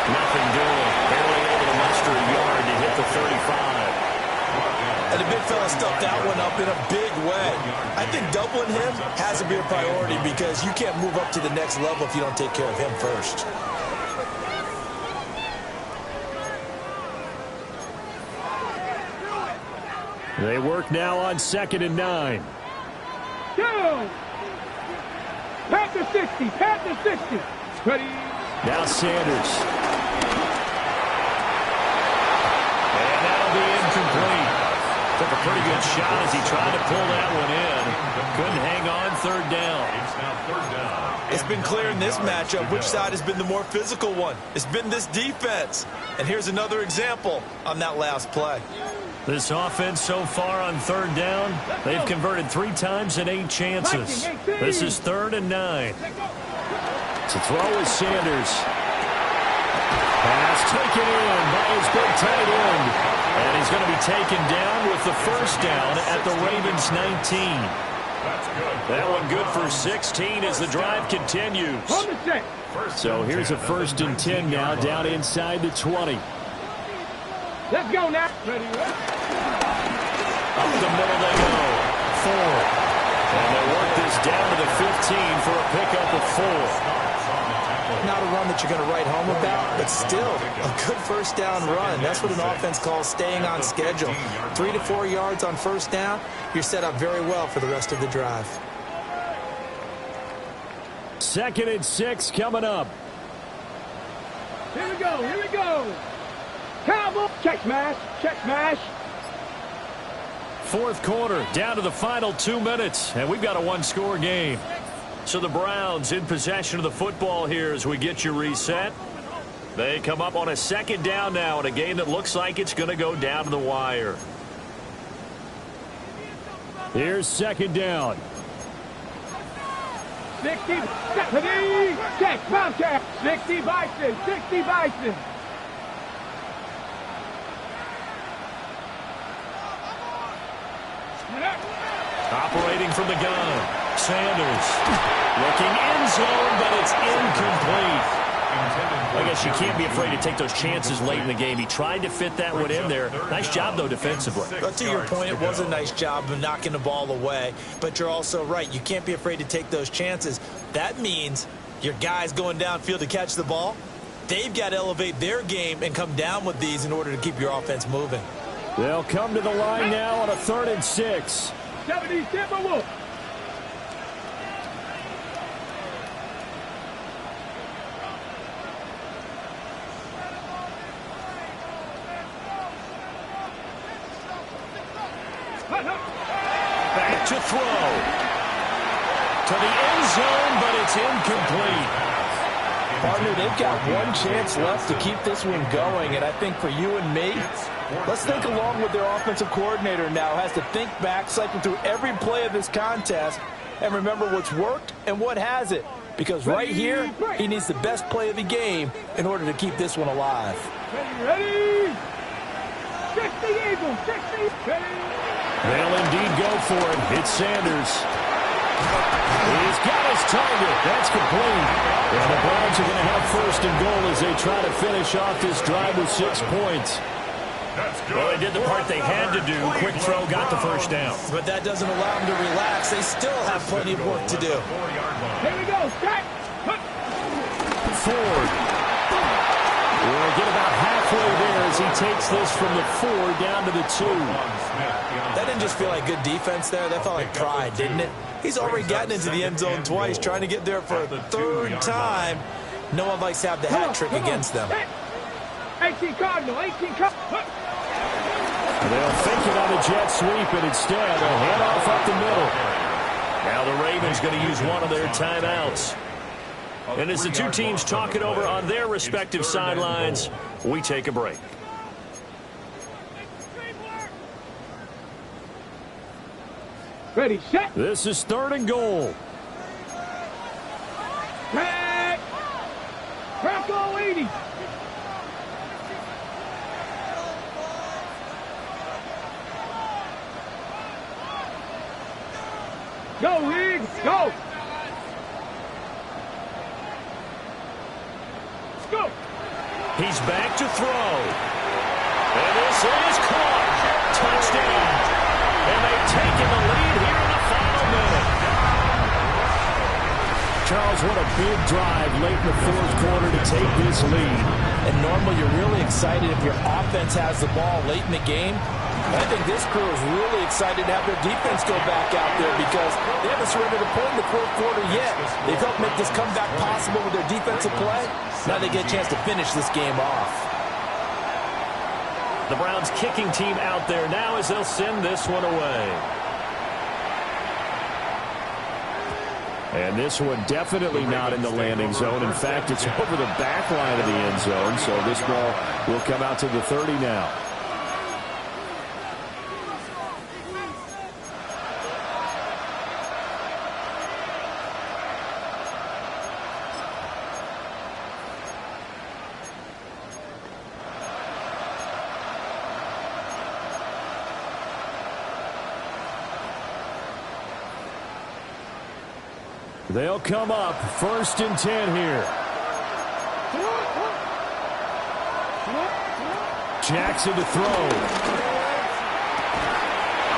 Nothing doing. Barely able to muster a yard to hit the 35. And the big fella stuffed that one up in a big way. I think doubling him has to be a priority because you can't move up to the next level if you don't take care of him first. They work now on 2nd and 9. Go. Panther 60. Panther 60. Ready. Now Sanders. And that'll be incomplete. Took a pretty good shot as he tried to pull that one in. Couldn't hang on. 3rd down. It's now 3rd down. It's been clear in this matchup which side has been the more physical one. It's been this defense. And here's another example on that last play. This offense so far on 3rd down, they've converted 3 times in 8 chances. This is 3rd and 9. To throw is Sanders. Pass taken in by his big tight end. And he's going to be taken down with the first down at the Ravens 19. That one good for 16 as the drive continues. So here's a 1st and 10 now down inside the 20. Let's go now. Ready. Up the middle they go. 4. And they work this down to the 15 for a pickup of 4. Not a run that you're going to write home about, but still a good first down run. That's what an offense calls staying on schedule. 3 to 4 yards on first down, you're set up very well for the rest of the drive. 2nd and 6 coming up. Here we go. Here we go. Cowboy. Check smash. Check smash. 4th quarter, down to the final 2 minutes, and we've got a 1-score game. So the Browns in possession of the football here as we get you reset. They come up on a 2nd down now in a game that looks like it's going to go down to the wire. Here's 2nd down. 60. Check. Bobcat. 60 Bison. 60 Bison. Operating from the gun. Sanders looking end zone, but it's incomplete. I guess you can't be afraid to take those chances late in the game. He tried to fit that one in there. Nice job, though, defensively. But to your point, it was a nice job of knocking the ball away. But you're also right. You can't be afraid to take those chances. That means your guys going downfield to catch the ball, they've got to elevate their game and come down with these in order to keep your offense moving. They'll come to the line now on a 3rd and 6. 70 Timberwolves. Back to throw. To the end zone, but it's incomplete. Partner, they've got one chance left to keep this one going, and I think for you and me, let's think along with their offensive coordinator now. Has to think back, cycle through every play of this contest, and remember what's worked and what hasn't. Because right here, he needs the best play of the game in order to keep this one alive. Ready. 60 Eagles. 60. Ready. They'll indeed go for it. It's Sanders. He's got his target. That's complete. And the Browns are going to have 1st and goal as they try to finish off this drive with 6 points. Well, they did the part they had to do. Quick throw, got the first down. But that doesn't allow them to relax. They still have plenty of work to do. Here we go. Strike. Ford. We'll get about halfway there as as he takes this from the 4 down to the 2. That didn't just feel like good defense there. That felt like pride, didn't it? He's already gotten into the end zone twice, trying to get there for a third time. No one likes to have the hat trick against them. 18 Cardinal, 18 Cardinal. They'll fake it on a jet sweep, and instead they'll head off up the middle. Now the Ravens going to use one of their timeouts. And as the two teams talk it over on their respective sidelines, we take a break. Ready, set. This is 3rd and goal. Back. Bronco 80. Go, Higgs, go. Let's go. He's back to throw. And this is caught. Touchdown. And they've taken the lead here in the final minute. Charles, what a big drive late in the 4th quarter to take this lead. And normally you're really excited if your offense has the ball late in the game. I think this crew is really excited to have their defense go back out there because they haven't surrendered a point in the 4th quarter yet. They've helped make this comeback possible with their defensive play. Now they get a chance to finish this game off. The Browns kicking team out there now as they'll send this one away. And this one definitely not in the landing zone. In fact, it's over the back line of the end zone, so this ball will come out to the 30 now. They'll come up 1st and 10 here. Jackson to throw.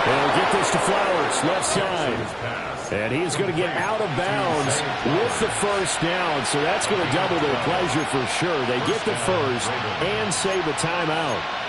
They'll get this to Flowers, left side. And he's going to get out of bounds with the 1st down. So that's going to double their pleasure for sure. They get the 1st and save a timeout.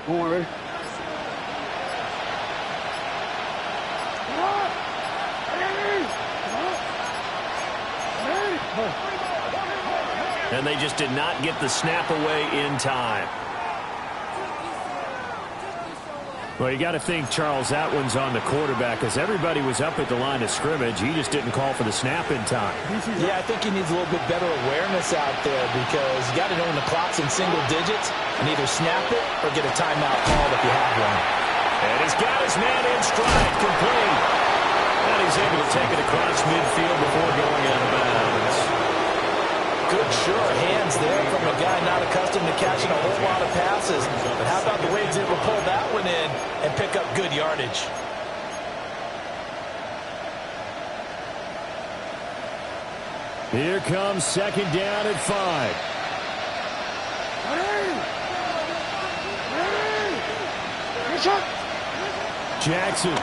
Morris. And they just did not get the snap away in time. Well, you got to think, Charles, that one's on the quarterback because everybody was up at the line of scrimmage. He just didn't call for the snap in time. Yeah, I think he needs a little bit better awareness out there because you got to know when the clock's in single digits and either snap it or get a timeout called if you have one. And he's got his man in stride, complete. And he's able to take it across midfield before going out of bounds. Good, sure hands there from a guy not accustomed to catching a whole lot of passes. But how about the way he's able to pull that one in and pick up good yardage? Here comes 2nd down at 5. Jackson.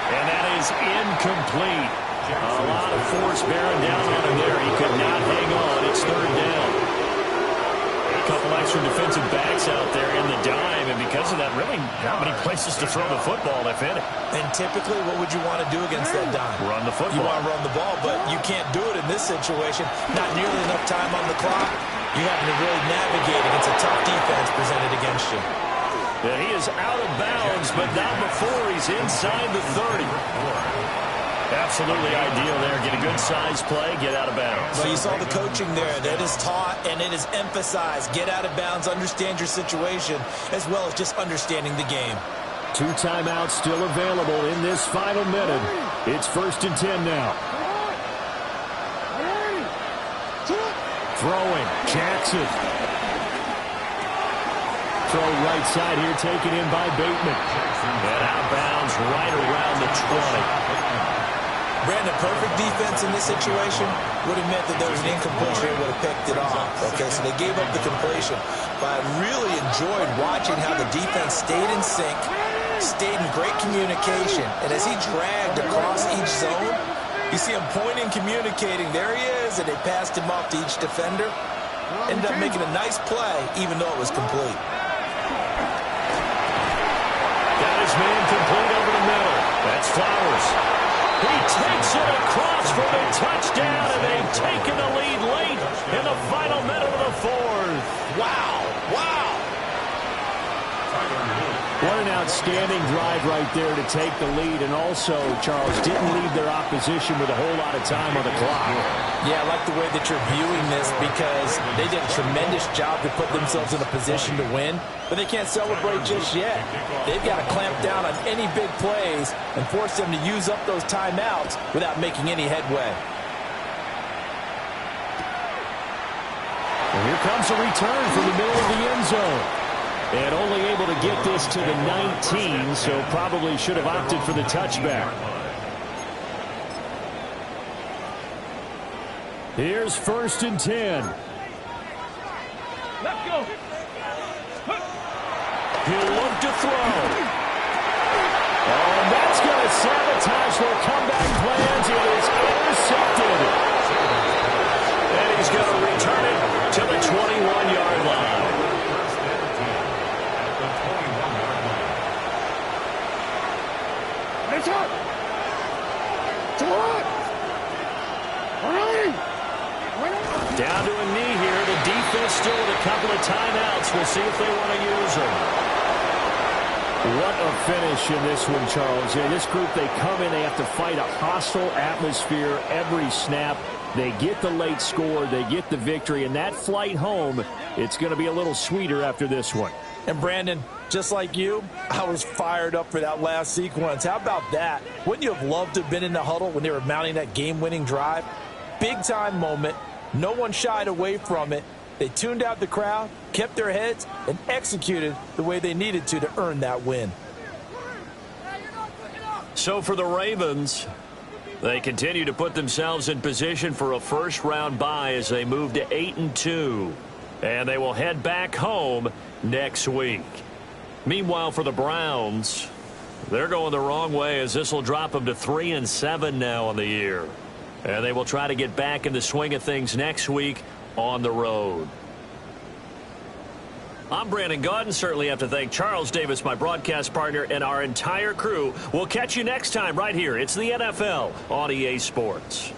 And that is incomplete. A lot of force bearing down on him there. He could not hang on. It's 3rd down. A couple extra defensive backs out there in the dime, and because of that, really not many places to throw the football, if any. And typically, what would you want to do against that dime? Run the football. You want to run the ball, but you can't do it in this situation. Not nearly enough time on the clock. You having to really navigate against a tough defense presented against you. Yeah, he is out of bounds, but not before he's inside the 30. Absolutely ideal there. Get a good size play, get out of bounds. Well, you saw the coaching there. That is taught and it is emphasized. Get out of bounds, understand your situation, as well as just understanding the game. 2 timeouts still available in this final minute. It's 1st and 10 now. Throwing, Jackson. throw right side here, taken in by Bateman. And out of bounds right around the 20. Brandon, perfect defense in this situation would have meant that there was an incompletion and would have picked it off. Okay, so they gave up the completion. But I really enjoyed watching how the defense stayed in sync, stayed in great communication. And as he dragged across each zone, you see him pointing, communicating. There he is, and they passed him off to each defender. Ended up making a nice play, even though it was complete. Got his man complete over the middle. That's Flowers. He takes it across for the touchdown, and they've taken the lead late in the final minute of the fourth. Wow, wow. What an outstanding drive right there to take the lead. And also, Charles, didn't leave their opposition with a whole lot of time on the clock. Yeah, I like the way that you're viewing this because they did a tremendous job to put themselves in a position to win, but they can't celebrate just yet. They've got to clamp down on any big plays and force them to use up those timeouts without making any headway. And here comes a return from the middle of the end zone. And only able to get this to the 19, so probably should have opted for the touchback. Here's 1st and 10. Let's go. He'll look to throw. Oh, and that's going to sabotage their comeback plans. It is intercepted. And he's going to return it to the 21-yard line. It's up. To what? Down to a knee here. The defense still with a couple of timeouts. We'll see if they want to use them. What a finish in this one, Charles. Yeah, this group, they come in, they have to fight a hostile atmosphere every snap. They get the late score, they get the victory, and that flight home, it's going to be a little sweeter after this one. And Brandon, just like you, I was fired up for that last sequence. How about that? Wouldn't you have loved to have been in the huddle when they were mounting that game-winning drive? Big-time moment. No one shied away from it. They tuned out the crowd, kept their heads, and executed the way they needed to earn that win. So for the Ravens, they continue to put themselves in position for a first-round bye as they move to 8-2. And they will head back home next week. Meanwhile, for the Browns, they're going the wrong way as this will drop them to 3-7 now on the year. And they will try to get back in the swing of things next week on the road. I'm Brandon Gaudin. Certainly have to thank Charles Davis, my broadcast partner, and our entire crew. We'll catch you next time right here. It's the NFL on EA Sports.